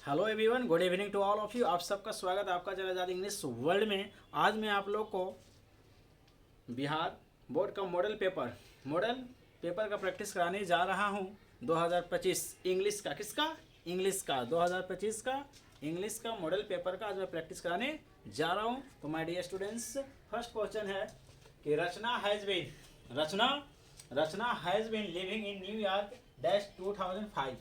Hello everyone, good evening to all of you. आप सबका स्वागत है आपका चैनल आजाद इंग्लिश वर्ल्ड में। आज मैं आप लोग को बिहार बोर्ड का मॉडल पेपर का प्रैक्टिस कराने जा रहा हूं 2025 इंग्लिश का। किसका? इंग्लिश का। 2025 का इंग्लिश का मॉडल पेपर का आज मैं प्रैक्टिस कराने जा रहा हूं। तो my dear students, first question है कि रचना has been living in New York dash 2005।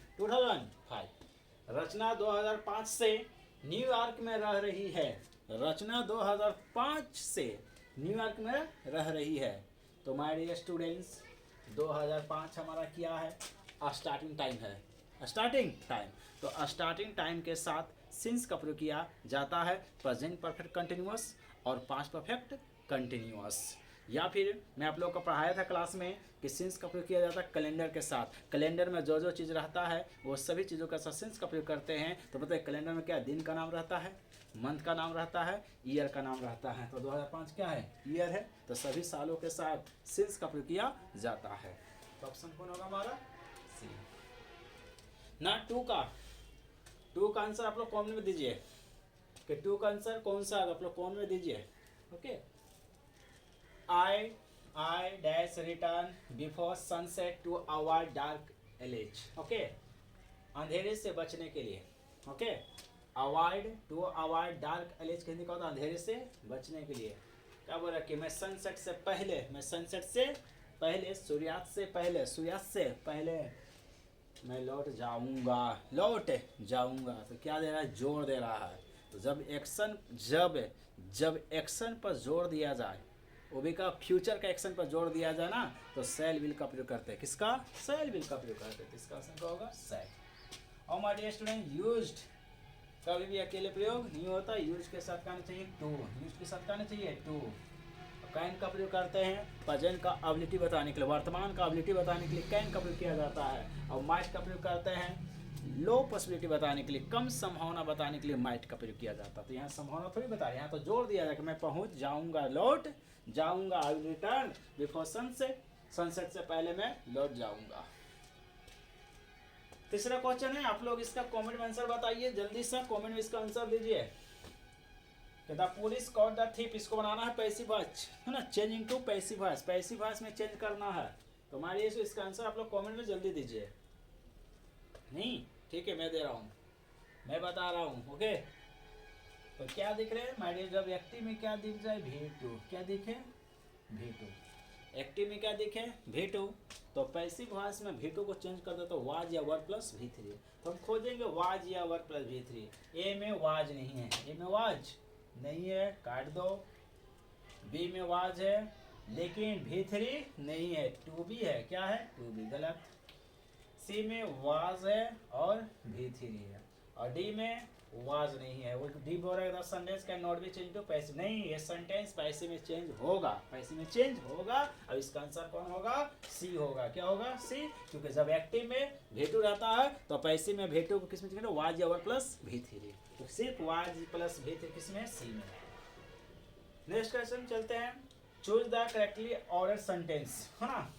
रचना 2005 से न्यूयॉर्क में रह रही है। रचना 2005 से न्यूयॉर्क में रह रही है। तो माय डियर स्टूडेंट्स, 2005 हमारा क्या है? स्टार्टिंग टाइम है। स्टार्टिंग टाइम, तो स्टार्टिंग टाइम के साथ सिंस का प्रयोग किया जाता है। प्रेजेंट परफेक्ट कंटिन्यूअस और पास्ट परफेक्ट कंटिन्यूअस। या फिर मैं आप लोग को पढ़ाया था क्लास में कि सिंस का प्रयोग किया जाता है कैलेंडर के साथ। कैलेंडर में जो जो चीज़ रहता है वो सभी चीज़ों का साथ सिंस का प्रयोग करते हैं। तो बताइए कैलेंडर में क्या दिन का नाम रहता है, मंथ का नाम रहता है, ईयर का नाम रहता है। तो 2005 क्या है? ईयर है। तो सभी सालों के साथ सिंस का प्रयोग किया जाता है। तो ऑप्शन कौन होगा हमारा? सी। ना टू का आंसर आप लोग कॉमन में दीजिए कि टू का आंसर कौन सा है, आप लोग कॉमन में दीजिए। Okay. I dash return before sunset to avoid dark age. Okay, अंधेरे से बचने के लिए। ओके, avoid dark age कहने का होता है अंधेरे से बचने के लिए। क्या बोल रहा है कि मैं सनसेट से पहले सूर्यास्त से पहले मैं लौट जाऊंगा। तो क्या दे रहा है? जोर दे रहा है। तो जब एक्शन पर जोर दिया जाए, वो भी का फ्यूचर का एक्शन पर जोर दिया जाए ना, तो सेल विल का प्रयोग करते हैं। किसका? सेल विल का प्रयोग करते हैं। तो इसका आंसर क्या होगा? सेल। और माय डियर स्टूडेंट, यूज्ड कभी भी अकेले प्रयोग नहीं होता। यूज के साथ कहना चाहिए टू। कैन का प्रयोग करते हैं प्रेजेंट का एबिलिटी बताने के लिए, वर्तमान का एबिलिटी बताने के लिए कैन का प्रयोग किया जाता है। और माइट का प्रयोग करते हैं लो पॉसिबिलिटी बताने के लिए, कम संभावना बताने के लिए माइट का प्रयोग किया जाता है। तो यहाँ संभावना थोड़ी बता रहे, यहाँ तो जोर दिया जाए कि मैं पहुंच जाऊंगा, लौट जाऊंगा। I will return before sunset से पहले मैं लौट जाऊंगा। तीसरा क्वेश्चन है, आप लोग इसका कमेंट में आंसर बताइए। जल्दी से कमेंट में इसका आंसर दीजिए। The police caught the thief, इसको बनाना है पैसिव वॉइस, है ना, चेंज इनटू पैसिव वॉइस में चेंज करना है। तो हमारे इसका आंसर आप लोग कमेंट में जल्दी दीजिए। नहीं, ठीक है, मैं दे रहा हूँ, मैं बता रहा हूँ। ओके, तो क्या दिख रहे हैं माय डियर? जब एक्टिव में क्या दिख जाए? V2। क्या दिखे? V2। एक्टिव में क्या दिखे? V2। तो पैसिव वॉइस में V2 को चेंज कर दे तो वाज या वर प्लस V3। तो हम खोजेंगे वाज या वर प्लस V3। ए में वाज नहीं है, नहीं है, काट दो। बी में वाज है लेकिन V3 नहीं है, टू बी है। क्या है? टू बी, गलत। सी में वाज है और V3 है। और डी में वाज नहीं है। वो डी बोल रहा है sentence can not be change to passive. नहीं, ये सेंटेंस पैसिव में चेंज होगा, अब इसका आंसर कौन होगा? सी होगा। क्या होगा? सी। क्योंकि जब एक्टिव में V2 रहता है तो पैसिव में V2 को किसमें चेंज करें? वाज या वर प्लस V3। तो सिर्फ वाज प्लस V3 किसमें? सी में। नेक्स्ट क्वेश्चन चलते हैं। Choose the correctly order sentence, है ना।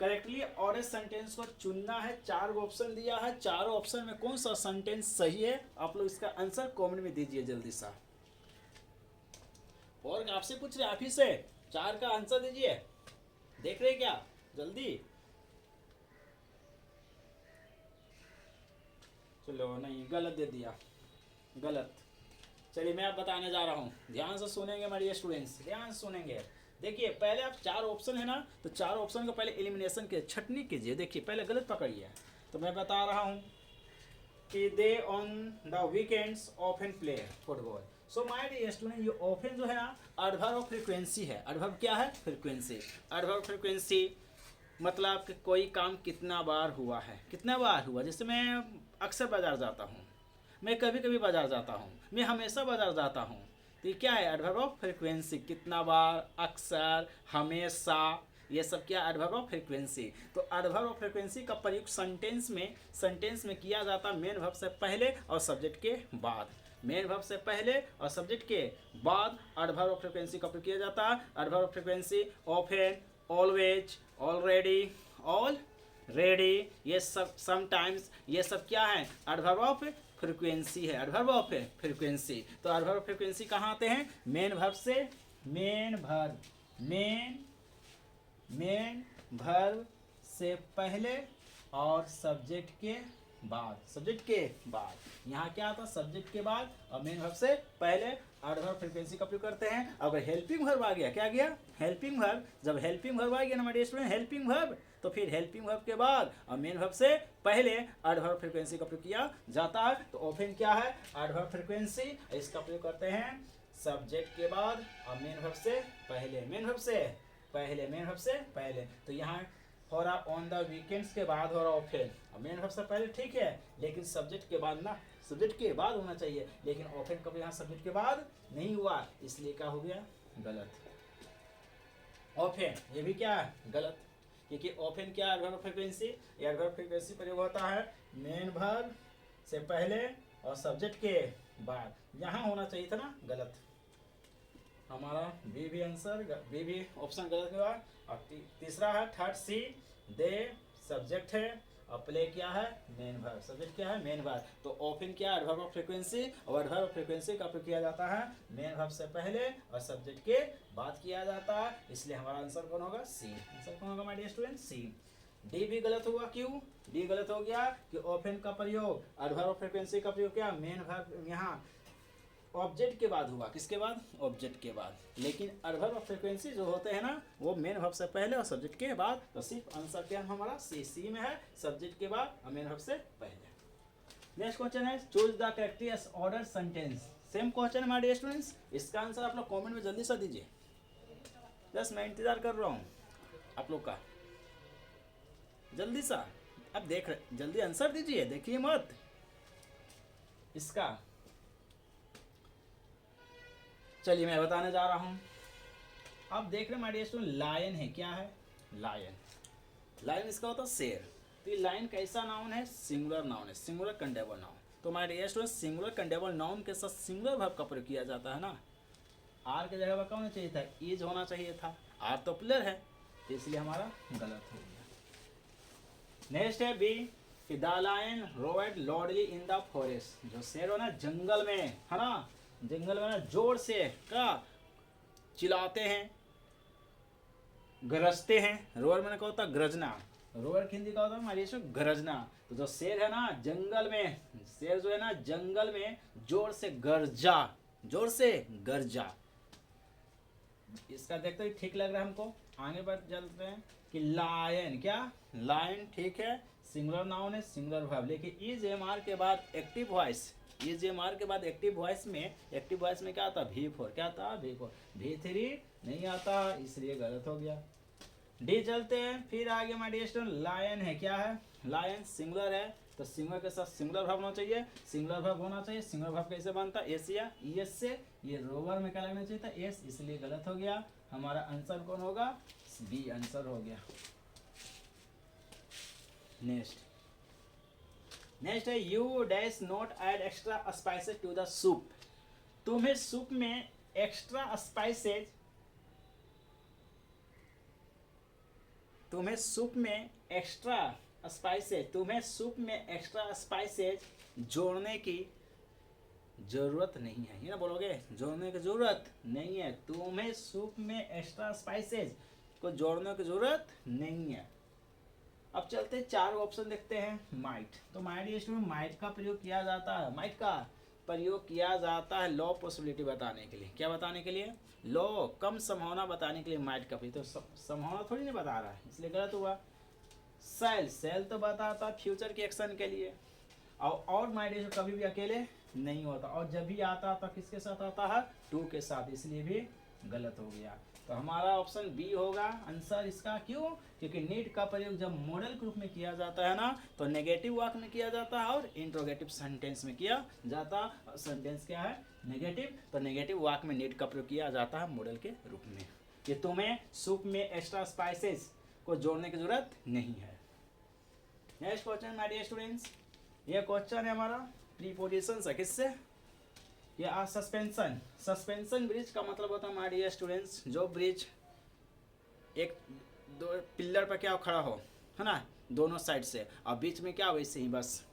करेक्टली ऑर्डर सेंटेंस को चुनना है। 4 ऑप्शन दिया है, चारों ऑप्शन में कौन सा सेंटेंस सही है? आप लोग इसका आंसर कमेंट में दीजिए जल्दी सा। और आपसे पूछ रहे, आप ही से 4 का आंसर दीजिए। देख रहे क्या? जल्दी। चलो, नहीं, गलत दे दिया, गलत। चलिए, मैं आप बताने जा रहा हूँ, ध्यान से सुनेंगे मेरे स्टूडेंट्स, ध्यान से सुनेंगे। देखिए, पहले आप 4 ऑप्शन है ना, तो 4 ऑप्शन को पहले एलिमिनेशन के छटनी कीजिए। देखिए, पहले गलत पकड़िए। तो मैं बता रहा हूँ कि they on the weekends often play football. So my dear student, ये ऑफन जो है ना, एडवर्ब ऑफ फ्रीक्वेंसी है। एडवर्ब क्या है? फ्रीक्वेंसी। एडवर्ब फ्रीक्वेंसी मतलब कि कोई काम कितना बार हुआ है, कितना बार हुआ। जैसे मैं अक्सर बाजार जाता हूँ, मैं कभी कभी बाजार जाता हूँ, मैं हमेशा बाजार जाता हूँ। तो ये क्या है? Adverb of frequency. कितना बार, अक्सर, हमेशा, ये सब क्या? Adverb of frequency. तो एडवर्ब ऑफ फ्रीक्वेंसी का प्रयोग सेंटेंस में किया जाता है मेन वर्ब से पहले और सब्जेक्ट के बाद। मेन वर्ब से पहले और सब्जेक्ट के बाद एडवर्ब ऑफ फ्रीक्वेंसी का प्रयोग किया जाता है। Adverb of frequency often, always, already, all ready, ये सब समटाइम्स, ये सब क्या है? एडवर्ब ऑफ फ्रीक्वेंसी है, एडवर्ब ऑफ फ्रीक्वेंसी। तो एडवर्ब ऑफ फ्रीक्वेंसी कहाँ आते हैं? मेन वर्ब से, मेन वर्ब से पहले और सब्जेक्ट के बाद। यहाँ क्या आता है? सब्जेक्ट के बाद और मेन वर्ब से पहले एडवर्ब फ्रीक्वेंसी का प्रयोग करते हैं। अगर हेल्पिंग वर्ब आ गया, क्या गया? Helping verb. जब हेल्पिंग वर्ब आ गया ना हमारे स्टूडेंट, हेल्पिंग वर्ब, तो फिर हेल्पिंग वर्ब के बाद और मेन वर्ब से पहले एडवर्ब फ्रीक्वेंसी का प्रयोग किया जाता है। तो ऑफन क्या है? Adverb frequency. इसका प्रयोग करते हैं सब्जेक्ट के बाद और मेन वर्ब से पहले, मेन वर्ब से पहले। तो यहाँ हो रहा ऑन द वीकेंड्स के बाद हो रहा ऑफन, और मेन वर्ब से पहले ठीक है, लेकिन सब्जेक्ट के बाद ना, सब्जेक्ट के बाद होना चाहिए, लेकिन ऑफन कभी यहाँ सब्जेक्ट के बाद नहीं हुआ, इसलिए क्या हो गया? गलत। ऑफन ये भी क्या है? गलत, क्योंकि ऑफन क्या है? Adverb frequency. एडवर्ब फ्रीक्वेंसी प्रयोग होता है मेन वर्ब से पहले और सब्जेक्ट के बाद। यहाँ होना चाहिए था ना, गलत। हमारा बी भी आंसर, बी भी ऑप्शन गलत हुआ। और तीसरा है थर्ड सी, दे सब्जेक्ट है और प्ले क्या है? Main verb. सब्जेक्ट क्या है? Main verb. तो ऑफन क्या है? एडवर्ब ऑफ फ्रीक्वेंसी, और एडवर्ब ऑफ फ्रीक्वेंसी का प्रयोग किया जाता है मेन वर्ब से पहले और सब्जेक्ट के बाद किया जाता है, इसलिए हमारा आंसर कौन होगा? सी। आंसर कौन होगा my dear student? C. D भी गलत हुआ। क्यों डी गलत हो गया? कि ऑफन का प्रयोग, एडवर्ब ऑफ फ्रीक्वेंसी का प्रयोग क्या? मेन वर्ब यहाँ ऑब्जेक्ट के बाद हुआ। किसके बाद? ऑब्जेक्ट के बाद। लेकिन एडवर्ब ऑफ फ्रीक्वेंसी जो होते हैं ना, वो मेन वर्ब से पहले और सब्जेक्ट के बाद। तो सिर्फ आंसर क्या है हमारा? सी में है, सब्जेक्ट के बाद और मेन वर्ब से पहले। नेक्स्ट क्वेश्चन है choose the correct order sentence. Same question है हमारे स्टूडेंट्स। इसका आंसर आप लोग कॉमेंट में जल्दी से दीजिए, बस मैं इंतजार कर रहा हूँ आप लोग का। जल्दी सा अब देख रहे, जल्दी आंसर दीजिए, देखिए मत इसका। चलिए मैं बताने जा रहा हूं। आप देख रहे हैं माय स्टूडेंट, लायन है। क्या है? लायन इसका होता है शेर। तो ये लायन कैसा नाउन है? सिंगुलर नाउन है, सिंगुलर कंडेबल नाउन। तो माय स्टूडेंट सिंगुलर कंडेबल नाउन के साथ सिंगुलर वर्ब का प्रयोग किया जाता है ना। आर के जगह पर क्या होना चाहिए था? इज होना चाहिए था। आर तो प्लर है, तो इसलिए हमारा गलत हो गया। नेक्स्ट है B, the lion roared loudly in the forest. जो शेर हो ना जंगल में, है ना, जंगल में ना जोर से क्या चिल्लाते हैं, गरजते हैं। रोअर में क्या होता है? गरजना। रोअर हिंदी का होता है हमारे गरजना। तो जो शेर है ना जंगल में, शेर जो है ना जंगल में जोर से गरजा। इसका देखते ही ठीक लग रहा है हमको। आगे बढ़ चलते हैं कि लायन, क्या? लायन ठीक है, सिंगुलर नाउन है, सिंगुलर वर्ब। लेकिन इज एम आर के बाद active voice, is am are के बाद एक्टिव वॉइस में क्या आता? V4। क्या आता? V4। V3 नहीं आता, इसलिए गलत हो गया। डी चलते हैं, फिर आगे माय डियर स्टूडेंट, लायन है। क्या है? लायन सिंगुलर है, तो सिंगुलर के साथ सिंगुलर वर्ब होना चाहिए, सिंगुलर वर्ब होना चाहिए। सिंगुलर वर्ब कैसे बनता है? एस या ईएस से। ये रोवर में क्या लगना चाहिए था? एस, इसलिए गलत हो गया। हमारा आंसर कौन होगा? बी आंसर हो गया। नेक्स्ट है you dash not add extra spices to the soup. तुम्हें सूप में एक्स्ट्रा स्पाइसेस, तुम्हें सूप में एक्स्ट्रा स्पाइसेस जोड़ने की जरूरत नहीं है। ये ना बोलोगे, जोड़ने की जरूरत नहीं है। तुम्हें सूप में एक्स्ट्रा स्पाइसेस को जोड़ने की जरूरत नहीं है। अब चलते चार ऑप्शन देखते हैं। माइट, तो माइट स्टूडेंट माइट का प्रयोग किया जाता है, माइट का प्रयोग किया जाता है लो पॉसिबिलिटी बताने के लिए। क्या बताने के लिए? लो, कम संभावना बताने के लिए माइट का प्रयोग। तो संभावना थोड़ी नहीं बता रहा है, इसलिए गलत हुआ। सेल तो बताता फ्यूचर के एक्शन के लिए, और माइट कभी भी अकेले नहीं होता, और जब भी आता तो किसके साथ आता है? टू के साथ, इसलिए भी गलत हो गया। तो हमारा ऑप्शन बी होगा आंसर इसका। क्यों? क्योंकि नीड का प्रयोग जब मॉडल के रूप में किया जाता है ना, तो नेगेटिव वाक्य में किया जाता है और इंट्रोगेटिव सेंटेंस में किया जाता है। सेंटेंस क्या है? नेगेटिव। तो नेगेटिव वाक्य में नीड का प्रयोग किया जाता है मॉडल के रूप में, कि तुम्हें सूप में एक्स्ट्रा स्पाइसेस को जोड़ने की जरूरत नहीं है। Next question my dear students, ये क्वेश्चन है हमारा प्रीपोजिशन है। किससे? या सस्पेंशन। सस्पेंशन ब्रिज का मतलब होता है हमारे स्टूडेंट्स, जो ब्रिज एक दो पिलर पर क्या खड़ा हो, है ना, दोनों साइड से, और बीच में क्या वैसे ही बस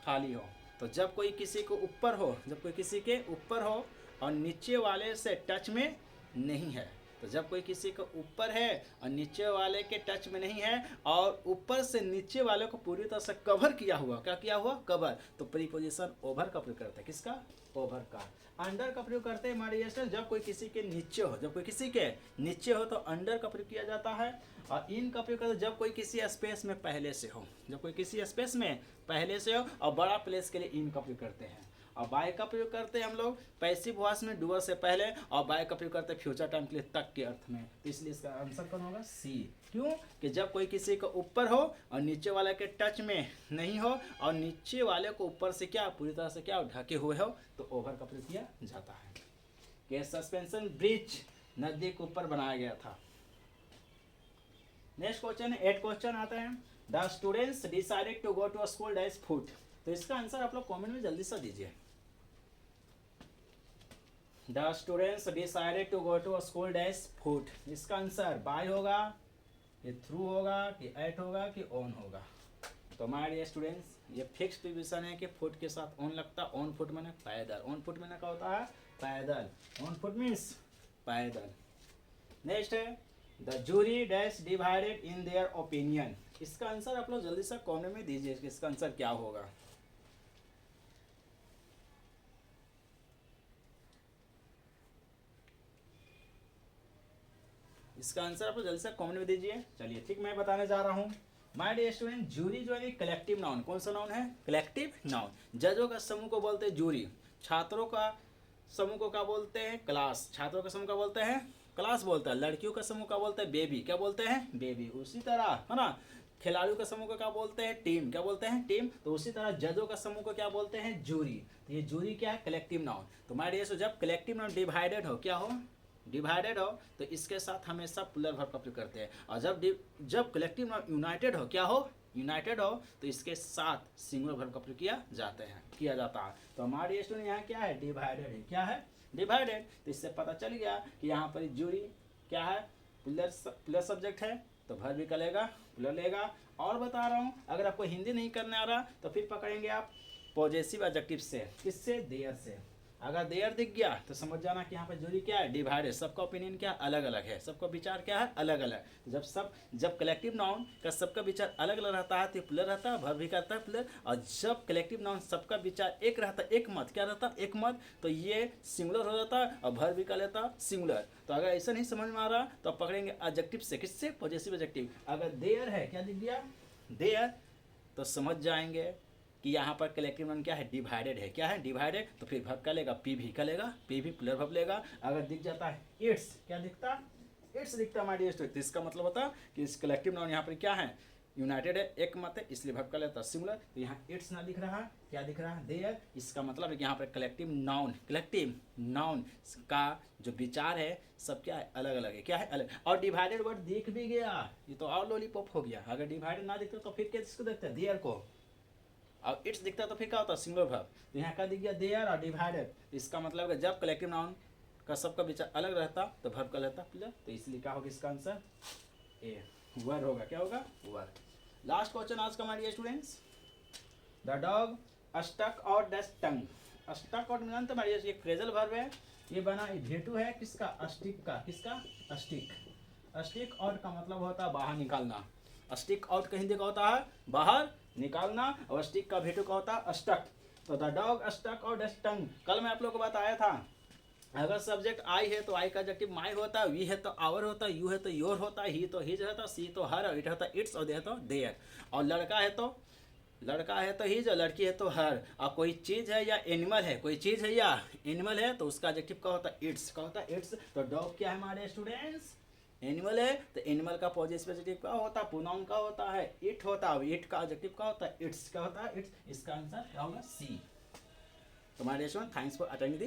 खाली हो, तो जब कोई किसी को ऊपर हो, जब कोई किसी के ऊपर हो और नीचे वाले से टच में नहीं है, तो जब कोई किसी को ऊपर है और नीचे वाले के टच में नहीं है और ऊपर से नीचे वाले को पूरी तरह से कवर किया हुआ, क्या किया हुआ, कवर, तो प्रीपोजिशन ओवर का प्रयोग करते हैं, किसका, ओवर का। अंडर का प्रयोग करते हैं हमारे ये जब कोई किसी के नीचे हो, जब कोई किसी के नीचे हो तो अंडर का प्रयोग किया जाता है। और इन का प्रयोग करते हैं जब कोई किसी स्पेस में पहले से हो, जब कोई किसी स्पेस में पहले से हो और बड़ा प्लेस के लिए इन का प्रयोग करते हैं। और बाय का प्रयोग करते हैं हम लोग पैसिव वॉइस में डूअर से पहले, और बाय का प्रयोग करते हैं फ्यूचर टाइम के लिए तक के अर्थ में। तो इसलिए इसका आंसर कौन होगा, सी। क्यों कि जब कोई किसी को ऊपर हो और नीचे वाले के टच में नहीं हो और नीचे वाले को ऊपर से क्या पूरी तरह से क्या ढके हुए हो तो ओवर का प्रयोग किया जाता है। कि सस्पेंशन ब्रिज नदी के ऊपर बनाया गया था। नेक्स्ट क्वेश्चन 8 क्वेश्चन आता है। The students decided to go to school dash foot. तो इसका आंसर आप लोग कमेंट में जल्दी से दीजिए। The students decided to go to school dash foot. इसका आंसर बाय होगा कि थ्रू होगा कि एट होगा कि ऑन होगा। तो हमारे स्टूडेंट्स ये फिक्स प्रीपोजिशन है कि फुट के साथ ऑन लगता है। ऑन फुट मैंने पैदल, ऑन फुट मैंने क्या होता है, पैदल। ऑन फुट मीन्स पैदल। नेक्स्ट है the jury dash divided in their opinion. इसका आंसर आप लोग जल्दी से कमेंट में दीजिए कि इसका आंसर क्या होगा। इसका आंसर आप लोग जल्दी से कमेंट में दीजिए। चलिए ठीक, मैं बताने जा रहा हूँ। माय डियर स्टूडेंट, जूरी जो है कलेक्टिव नाउन, कौन सा नाउन है, कलेक्टिव नाउन। जजों का समूह को बोलते हैं जूरी, छात्रों का समूह को क्या बोलते हैं, क्लास। छात्रों का समूह का बोलते हैं क्लास बोलता है। लड़कियों का समूह का बोलते हैं बेबी, क्या बोलते हैं, बेबी। उसी तरह है ना, खिलाड़ियों का समूह को क्या बोलते हैं, टीम, क्या बोलते हैं, टीम। तो उसी तरह जजों का समूह को क्या बोलते हैं, जूरी। तो ये जूरी क्या है, कलेक्टिव नाउन। तो माय डियर स्टूडेंट, जब कलेक्टिव नाउन डिवाइडेड हो, क्या हो, डिवाइडेड हो, तो इसके साथ हमेशा प्लूरल वर्ब का प्रयोग करते हैं। और जब कलेक्टिव नाउन यूनाइटेड हो, क्या हो, यूनाइटेड हो, तो इसके साथ सिंगुलर वर्ब का प्रयोग किया जाता है। तो हमारे स्टूडेंट यहाँ क्या है, डिवाइडेड है, क्या है, डिवाइडेड। तो इससे पता चल गया कि यहाँ पर जूरी क्या है, प्लस सब्जेक्ट है, तो वर्ब भी करेगा, प्लूरल लेगा। और बता रहा हूँ, अगर आपको हिंदी नहीं करने आ रहा तो फिर पकड़ेंगे आप पॉजेसिव एडजेक्टिव से, किससे, देयर से। अगर देयर दिख गया तो समझ जाना कि यहाँ पे जूरी क्या है, डिवाइडेड। सबका ओपिनियन क्या अलग अलग है, सबका विचार क्या है, अलग अलग। तो जब कलेक्टिव नाउन का सबका विचार अलग अलग रहता है तो प्लूरल रहता है, वर्ब भी करता है प्लूरल। और जब कलेक्टिव नाउन सबका विचार एक रहता है, एक मत, क्या रहता है, एक मत, तो ये सिंगुलर हो जाता है और वर्ब भी कर लेता है सिंगुलर। तो अगर ऐसा नहीं समझ में आ रहा तो आप पकड़ेंगे एडजेक्टिव से, किससे, पॉजेसिव एडजेक्टिव। अगर देयर है, क्या दिख गया, देयर, तो समझ जाएंगे कि यहाँ पर कलेक्टिव नाउन क्या है, डिवाइडेड है, क्या है, डिवाइडेड। तो फिर वर्ब का लेगा, पी भी का लेगा, पी भी प्लूरल वर्ब लेगा। अगर दिख जाता है इट्स, क्या दिखता, इट्स दिखता हमारी डियर स्टूडेंट, तो इसका मतलब होता है कि इस कलेक्टिव नाउन यहाँ पर क्या है, यूनाइटेड है, एक मत है, इसलिए वर्ब का लेता है सिंगुलर। तो यहाँ इट्स ना दिख रहा, क्या दिख रहा है, देयर। इसका मतलब है कि यहाँ पर कलेक्टिव नाउन का जो विचार है सब क्या है, अलग अलग है, क्या है, अलग। और डिवाइडेड वर्ड दिख भी गया, ये तो और लॉलीपॉप हो गया। अगर डिवाइडेड ना दिखता तो फिर किसको देखते हैं, देयर को। और इट्स दिखता तो फिर क्या होता है, सिंगुलर वर्ब। तो यहाँ का दिख गया देयर और डिवाइडेड। इसका मतलब है जब कलेक्टिव नाउन का सबका विचार अलग रहता तो वर्ब का रहता प्लस। तो इसलिए क्या होगा इसका आंसर, ए, वर होगा, क्या होगा, वर। लास्ट क्वेश्चन आज का हमारे students. The dog stuck out the tongue. Stuck out में तो हमारी एक फ्रेजल वर्ब है, ये बना भेटू है किसका, स्टिक का, किसका, स्टिक। स्टिक आउट का मतलब होता है बाहर निकालना। स्टिक आउट का हिंदी का होता है बाहर निकालना, और स्टिक का भेटू का होता है स्टक। तो the dog stuck out the tongue. कल मैं आप लोगों को बताया था, अगर सब्जेक्ट आई है तो आई का एडजेक्टिव माई होता है, वी है तो आवर होता है, यू है तो योर होता है, ही तो हिज होता है, सी तो हर, और इट होता है इट्स, और दे तो देयर। और लड़का है तो हिज, और लड़की है तो हर। और कोई चीज़ है या एनिमल है, कोई चीज़ है या एनिमल है तो उसका एडजेक्टिव का होता है इट्स, का होता है इट्स। तो डॉग क्या है हमारे स्टूडेंट्स, एनिमल है, तो एनिमल का पॉजिटिव एडजेक्टिव क्या होता है, प्रोनाउन का होता है इट होता है, इट का एडजेक्टिव का होता है इट्स, क्या होता है इट्स। इसका आंसर क्या होगा, सी। तुम्हारे student, thanks for attending this.